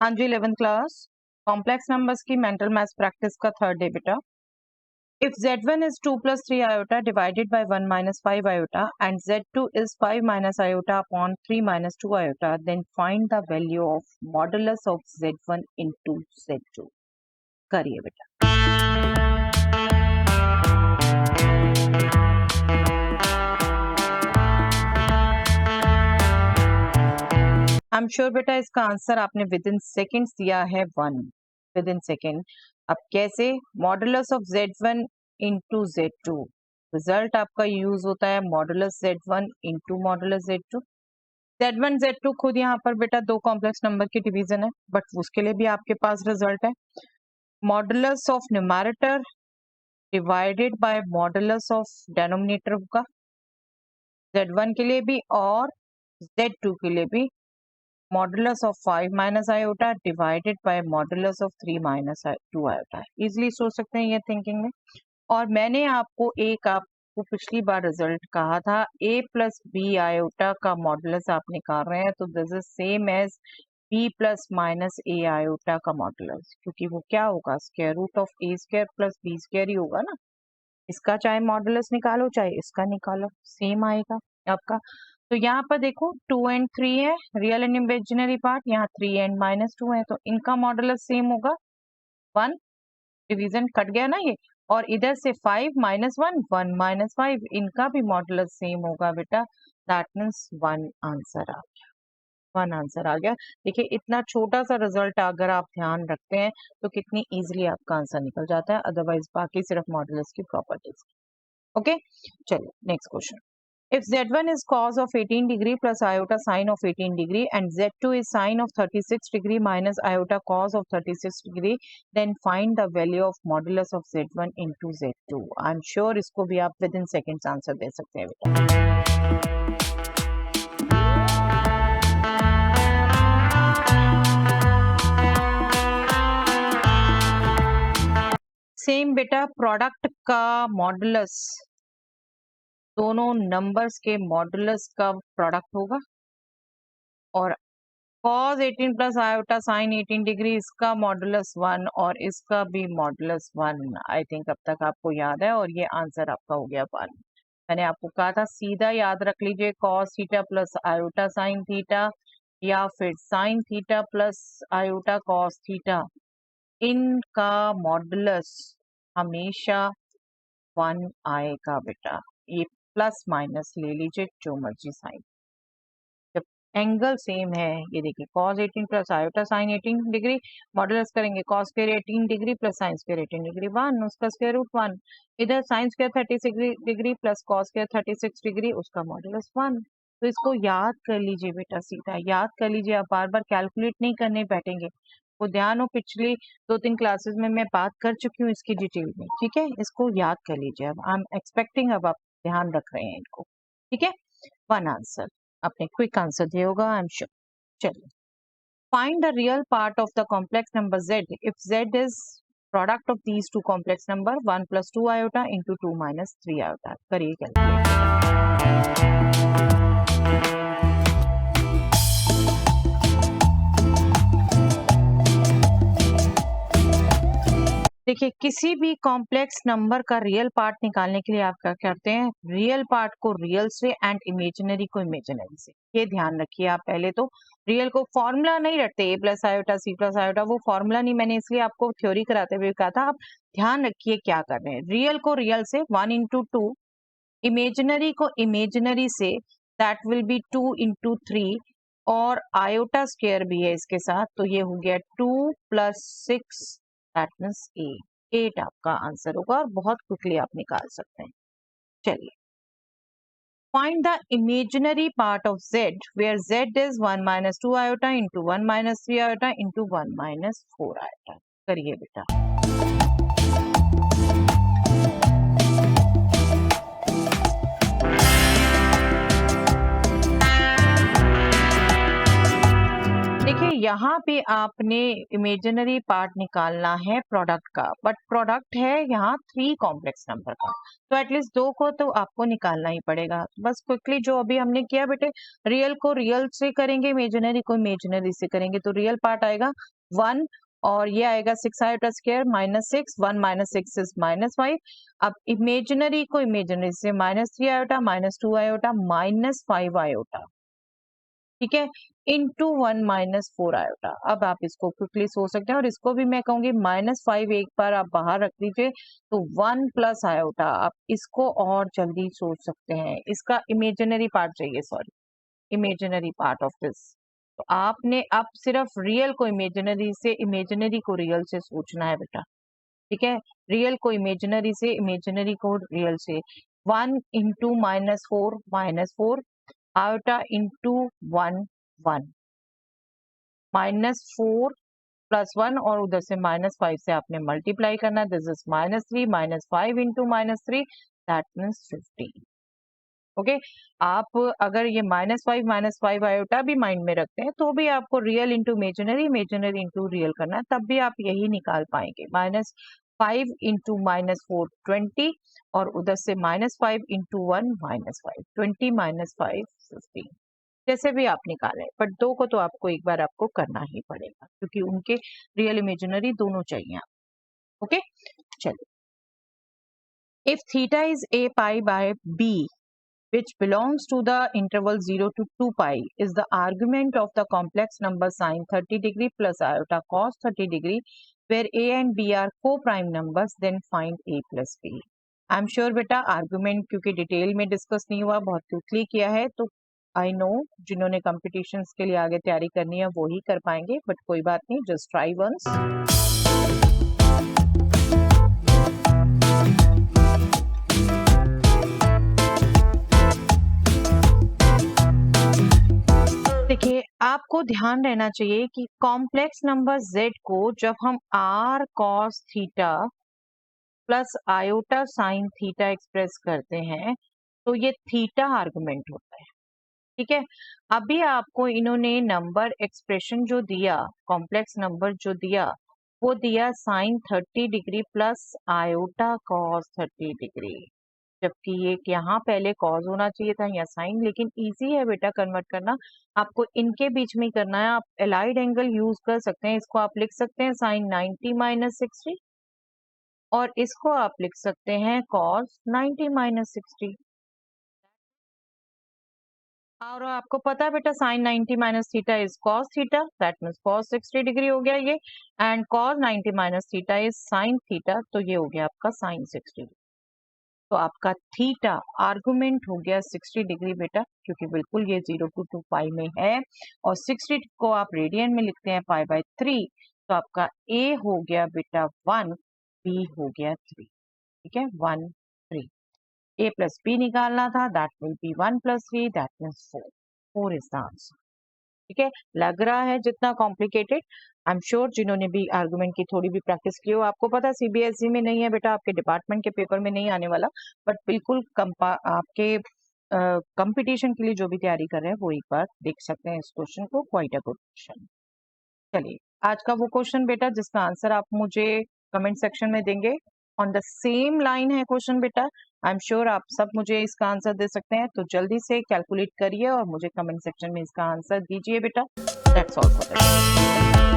हाँ जी 11th class complex numbers की mental maths practice का थर्ड डे बेटा। If z1 is 2 plus 3 iota divided by 1 minus 5 iota and z2 is 5 minus iota upon 3 minus 2 iota, then find the value of modulus of z1 into z2। करिए बेटा। I am sure बेटा इसका answer आपने with in seconds दिया है 1 with in second. अब कैसे? Modulus of z1 into z2। Result आपका यूज होता है modulus z1 into modulus z2। z1 z2 खुद यहाँ पर बेटा दो कॉम्प्लेक्स नंबर की डिवीजन है, बट उसके लिए भी आपके पास रिजल्ट है modulus of numerator divided by modulus of denominator होगा z1 के लिए भी और z2 के लिए भी। Modulus of 5 minus iota divided by modulus of 3 minus 2 iota. Easily सोच सकते हैं ये थिंकिंग में। और मैंने आपको पिछली बार रिजल्ट कहा था a प्लस बी आयोटा का मॉडुलस आप निकाल रहे हैं, तो this is same as b plus minus a iota का मॉडुलस, क्योंकि वो क्या होगा square root of a square plus b square ही होगा ना। इसका चाहे मॉडुलस निकालो चाहे इसका निकालो सेम आएगा आपका। तो यहाँ पर देखो 2 and 3 है रियल एंड इमेजिनरी पार्ट, यहाँ 3 and -2 है, तो इनका मॉडुलस सेम होगा 1। डिवीजन कट गया ना ये। और इधर से 5 -1 1 -5 इनका भी मॉडुलस सेम होगा बेटा। दैट मीन्स 1 आंसर आ गया। 1 आंसर आ गया। देखिए इतना छोटा सा रिजल्ट अगर आप ध्यान रखते हैं तो कितनी इजीली आपका आंसर निकल जाता है, अदरवाइज बाकी सिर्फ मॉडुलस की प्रॉपर्टीज। ओके चलिए next question. If z1 is cos of 18 degree plus iota sine of 18 degree and z2 is sine of 36 degree minus iota cos of 36 degree, then find the value of modulus of z1 into z2। I'm sure इसको भी आप within seconds answer दे सकते हैं बेटा। Same बेटा product का modulus दोनों numbers के मॉडुलस का प्रोडक्ट होगा और cos 18 plus iota sine 18 degree इसका मॉडुलस 1 और इसका भी मॉडुलस 1। आई थिंक अब तक आपको याद है और ये आंसर आपका हो गया 1। मैंने आपको कहा था सीधा याद रख लीजिए cos theta plus iota sine theta या फिर sine theta plus iota cos theta, इनका मॉडुलस हमेशा 1 आएगा बेटा। ये प्लस माइनस ले लीजिए जो मर्जी साइन, जब एंगल सेम है। ये देखिए cos 18 plus iota sine 18 degree modulus करेंगे cos square 18 degree plus sine square 18 degree 1, उसका स्क्वायर रूट 1। इधर sine square 36 degree plus cos square 36 degree उसका मॉडुलस 1। तो इसको याद कर लीजिए बेटा, सीधा याद कर लीजिए। आप बार बार कैलकुलेट नहीं करने बैठेंगे। वो ध्यान हो पिछली 2-3 क्लासेस में मैं बात कर चुकी हूँ इसकी डिटेल में, ठीक है। इसको याद कर लीजिए। अब आई एम एक्सपेक्टिंग अब आप ध्यान रख रहे हैं इनको, ठीक है। 1 आंसर आपने क्विक आंसर दिया होगा आई एम श्योर। चलिए find the real part of the complex number z if z is product of these two complex number 1 plus 2 iota into 2 minus 3 iota. करिए कैलकुलेट। देखिए किसी भी कॉम्प्लेक्स नंबर का real part निकालने के लिए आप क्या करते हैं, रियल पार्ट को रियल से एंड इमेजिनरी को इमेजिनरी से। ये ध्यान रखिए आप पहले तो रियल को फॉर्मूला नहीं रखते a plus iota C plus iota, वो फॉर्मूला नहीं, मैंने इसलिए आपको थ्योरी कराते हुए कहा था। आप ध्यान रखिए क्या कर रहे हैं, रियल को रियल से 1 इंटू 2, इमेजिनरी को imaginary say that will be 2 into 3 और आयोटा स्क्वायर भी है इसके साथ, तो ये हो गया 2 प्लस 6 दैट मीन्स 8 आपका आंसर होगा और बहुत क्विकली आप निकाल सकते हैं। चलिए find the imaginary part of z where z is 1 minus 2 iota into 1 minus 3 iota into 1 minus 4 iota. करिए बेटा। देखिए यहाँ पे आपने इमेजिनरी पार्ट निकालना है प्रोडक्ट का, बट प्रोडक्ट है यहाँ 3 कॉम्प्लेक्स नंबर का, तो एटलीस्ट 2 को तो आपको निकालना ही पड़ेगा। बस क्विकली जो अभी हमने किया बेटे, रियल को रियल से करेंगे, इमेजिनरी को इमेजिनरी से करेंगे, तो रियल पार्ट आएगा 1 और ये आएगा 6 iota square minus 6, 1 minus 6 is minus 5। अब इमेजिनरी को इमेजिनरी से -3 आयोटा, -2 आयोटा, -5 आयोटा, ठीक है, इंटू 1 -4 आयोटा। अब आप इसको क्विकली सोच सकते हैं और इसको भी मैं कहूंगी -5 एक बार आप बाहर रख लीजिए तो 1 प्लस आयोटा, आप इसको और जल्दी सोच सकते हैं। इसका इमेजिनरी पार्ट चाहिए, sorry, imaginary part of this. तो आपने अब सिर्फ रियल को इमेजिनरी से, इमेजिनरी को रियल से सोचना है बेटा, ठीक है, रियल को इमेजिनरी से, इमेजिनरी को रियल से। 1 इंटू -4 आयोटा इंटू 1 1, -4 प्लस 1 और उधर से -5 से आपने मल्टीप्लाई करना, this is -3, -5 into -3 that means 15। Okay, आप अगर ये -5 आयोटा भी माइंड में रखते हैं तो भी आपको real into imaginary, imaginary into real करना है, तब भी आप यही निकाल पाएंगे। -5 इंटू -4 20 और उधर से -5 इंटू 1 -5, 20 -5 15, जैसे भी आप निकालें, बट 2 को तो आपको एक बार आपको करना ही पड़ेगा क्योंकि उनके रियल इमेजिनरी दोनों चाहिए आपको। ओके, चलिए, if theta is a pi by b which belongs to the interval 0 to 2 pi is the argument of the complex number sin 30 degree plus iota cos 30 degree where a and b are co-prime numbers, then find a plus b। I am sure बेटा argument क्योंकि detail में discuss नहीं हुआ, बहुत quickly किया है, तो I know जिन्होंने कॉम्पिटिशन्स के लिए आगे तैयारी करनी है वो ही कर पाएंगे, बट कोई बात नहीं, जस्ट ट्राई वंस। देखिए आपको ध्यान रहना चाहिए कि कॉम्प्लेक्स नंबर z को जब हम r cos theta plus iota sine theta express करते हैं तो ये थीटा आर्गुमेंट होता है, ठीक है। अभी आपको इन्होंने नंबर एक्सप्रेशन जो दिया, कॉम्प्लेक्स नंबर जो दिया, वो दिया sine 30 degree plus iota cos 30 degree, जबकि ये यहाँ पहले कॉज होना चाहिए था या साइन, लेकिन इजी है बेटा कन्वर्ट करना, आपको इनके बीच में करना है। आप एलाइड एंगल यूज कर सकते हैं, इसको आप लिख सकते हैं साइन 90 माइनस 60 और इसको आप लिख सकते हैं कॉस 90 माइनस 60। और आपको पता है बेटा sine 90 minus theta is cos theta, that means cos 60 degree हो गया ये, and cos 90 minus theta is sine theta, तो ये हो गया आपका साइन 60। तो आपका थीटा आर्गुमेंट हो गया 60 डिग्री बेटा, क्योंकि बिल्कुल ये 0 to 2 पाई में है और 60 को आप रेडियन में लिखते हैं पाई बाय 3, तो आपका a हो गया बेटा 1, b हो गया 3, ठीक है, 1 3, a प्लस b निकालना था, that will be 1 plus 3, that means 4 is the answer, ठीक है। लग रहा है जितना कॉम्प्लिकेटेड, आई एम श्योर जिन्होंने भी आर्गुमेंट की थोड़ी भी प्रैक्टिस की हो, आपको पता सीबीएसई में नहीं है बेटा, आपके डिपार्टमेंट के पेपर में नहीं आने वाला, बट बिल्कुल आपके कंपटीशन के लिए जो भी तैयारी कर रहे हैं वो एक बार देख सकते हैं इस क्वेश्चन को, क्वाइट अ गुड क्वेश्चन। चलिए आज का वो क्वेश्चन बेटा जिसका आंसर आप मुझे कमेंट सेक्शन में देंगे, ऑन द सेम लाइन है क्वेश्चन बेटा, आई एम श्योर आप सब मुझे इसका आंसर दे सकते हैं, तो जल्दी से कैलकुलेट करिए और मुझे कमेंट सेक्शन में इसका आंसर दीजिए बेटा। That's all for that.